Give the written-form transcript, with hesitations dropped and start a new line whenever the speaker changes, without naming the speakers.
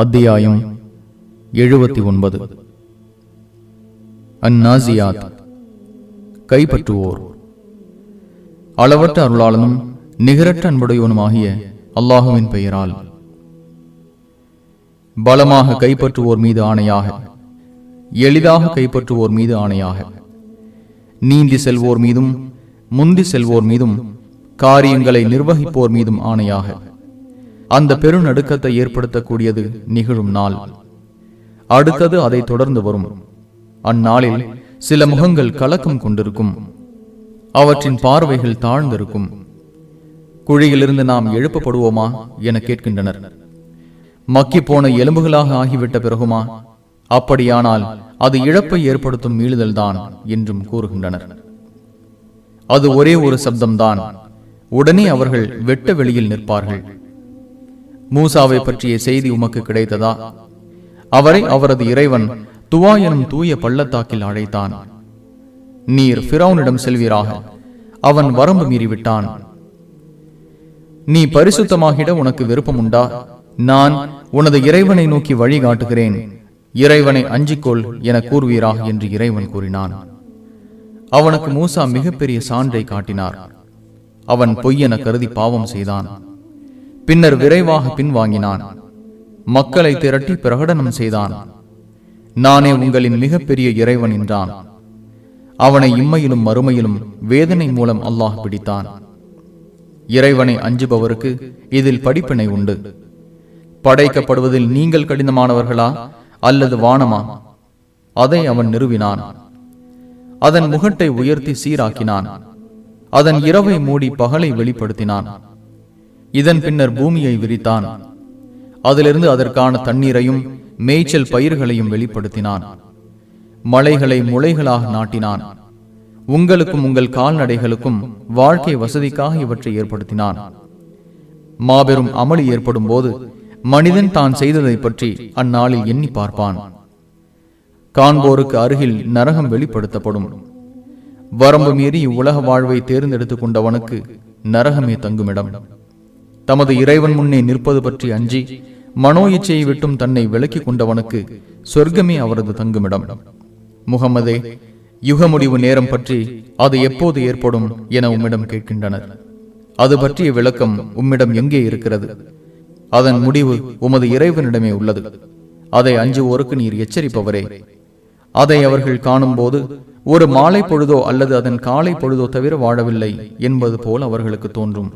அத்தியாயம் 79. அந்நாசியாத், கைப்பற்றுவோர். அளவற்ற அருளாளனும் நிகரற்ற அன்புடையவனுமாகிய அல்லாஹுவின் பெயரால். பலமாக கைப்பற்றுவோர் மீது ஆணையாக, எளிதாக கைப்பற்றுவோர் மீது ஆணையாக, நீந்தி செல்வோர் மீதும் முந்தி செல்வோர் மீதும் காரியங்களை நிர்வகிப்போர் மீதும் ஆணையாக. அந்த பெருநடுக்கத்தை ஏற்படுத்தக்கூடியது நிகழும் நாள். அடுத்தது அதை தொடர்ந்து வரும். அந்நாளில் சில முகங்கள் கலக்கம் கொண்டிருக்கும், அவற்றின் பார்வைகள் தாழ்ந்திருக்கும். குழியிலிருந்து நாம் எழுப்பப்படுவோமா என கேட்கின்றனர். மக்கி போன எலும்புகளாக ஆகிவிட்ட பிறகுமா? அப்படியானால் அது இழப்பை ஏற்படுத்தும் மீளுதல்தான் என்றும் கூறுகின்றனர். அது ஒரே ஒரு சப்தம்தான். உடனே அவர்கள் வெட்ட வெளியில் நிற்பார்கள். மூசாவை பற்றிய செய்தி உமக்கு கிடைத்ததா? அவரை அவரது இறைவன் துவா எனும் தூய பள்ளத்தாக்கில் அழைத்தான். நீர் ஃபிரௌனிடம் செல்வீராக, அவன் வரம்பு மீறிவிட்டான். நீ பரிசுத்தமாகிட உனக்கு விருப்பம் உண்டா? நான் உனது இறைவனை நோக்கி வழிகாட்டுகிறேன், இறைவனை அஞ்சிக்கொள் என கூறுவீராக என்று இறைவன் கூறினான். அவனுக்கு மூசா மிகப்பெரிய சான்றை காட்டினார். அவன் பொய்யென கருதி பாவம் செய்தான். பின்னர் விரைவாக பின்வாங்கினான். மக்களை திரட்டி பிரகடனம் செய்தான். நானே உங்களின் மிகப்பெரிய இறைவன் என்றான். அவனை இம்மையிலும் மறுமையிலும் வேதனை மூலம் அல்லாஹ் பிடித்தான். இறைவனை அஞ்சுபவருக்கு இதில் படிப்பினை உண்டு. படைக்கப்படுவதில் நீங்கள் கடினமானவர்களா அல்லது வானமா? அதை அவன் நிறுவினான். அதன் முகட்டை உயர்த்தி சீராக்கினான். அதன் இரவை மூடி பகலை வெளிப்படுத்தினான். இதன் பின்னர் பூமியை விரித்தான். அதிலிருந்து அதற்கான தண்ணீரையும் மேய்ச்சல் பயிர்களையும் வெளிப்படுத்தினான். மலைகளை முளைகளாக நாட்டினான். உங்களுக்கும் உங்கள் கால்நடைகளுக்கும் வாழ்க்கை வசதிக்காக இவற்றை ஏற்படுத்தினான். மாபெரும் அமளி ஏற்படும் போது மனிதன் தான் செய்ததை பற்றி அந்நாளில் எண்ணி பார்ப்பான். காண்போருக்கு அருகில் நரகம் வெளிப்படுத்தப்படும். வரம்பு மீறி இவ்வுலக வாழ்வை தேர்ந்தெடுத்துக் கொண்டவனுக்கு நரகமே தங்குமிடம். தமது இறைவன் முன்னே நிற்பது பற்றி அஞ்சி மனோ இச்சையை விட்டும் தன்னை விலக்கிக் கொண்டவனுக்கு சொர்க்கமே அவரது தங்குமிடம். முகமதே, யுக முடிவு நேரம் பற்றி அது எப்போது ஏற்படும் என உம்மிடம் கேட்கின்றனர். அது பற்றிய விளக்கம் உம்மிடம் எங்கே இருக்கிறது? அதன் முடிவு உமது இறைவனிடமே உள்ளது. அதை அஞ்சுவோருக்கு நீர் எச்சரிப்பவரே. அதை அவர்கள் காணும் போது ஒரு மாலை பொழுதோ அல்லது அதன் காலை பொழுதோ தவிர வாழவில்லை என்பது போல் அவர்களுக்கு தோன்றும்.